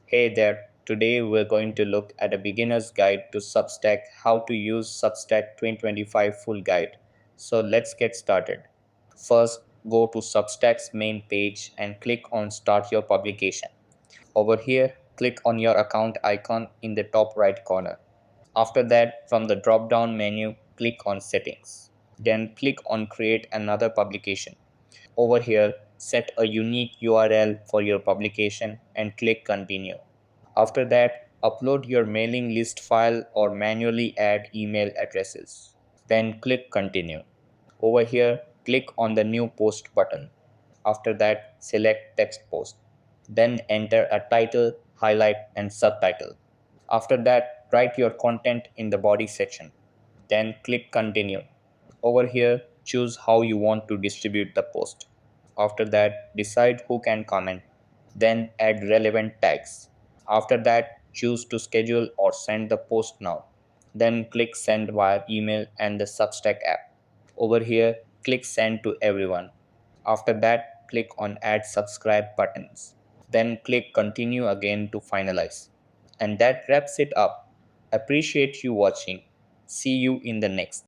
Hey there, today we're going to look at a beginner's guide to Substack, how to use Substack 2025 full guide. So let's get started. First, go to Substack's main page and click on Start Your Publication. Over here, click on your account icon in the top right corner. After that, from the drop down menu, click on Settings. Then click on Create another publication. Over here, set a unique URL for your publication and click Continue. After that, upload your mailing list file or manually add email addresses. Then click Continue. Over here, click on the New Post button. After that, select Text Post. Then enter a title, highlight, and subtitle. After that, write your content in the body section. Then click Continue. Over here, choose how you want to distribute the post. After that, decide who can comment. Then add relevant tags. After that, choose to schedule or send the post now. Then click Send via email and the Substack app. Over here, click Send to everyone. After that, click on Add Subscribe buttons. Then click Continue again to finalize. And that wraps it up. Appreciate you watching. See you in the next.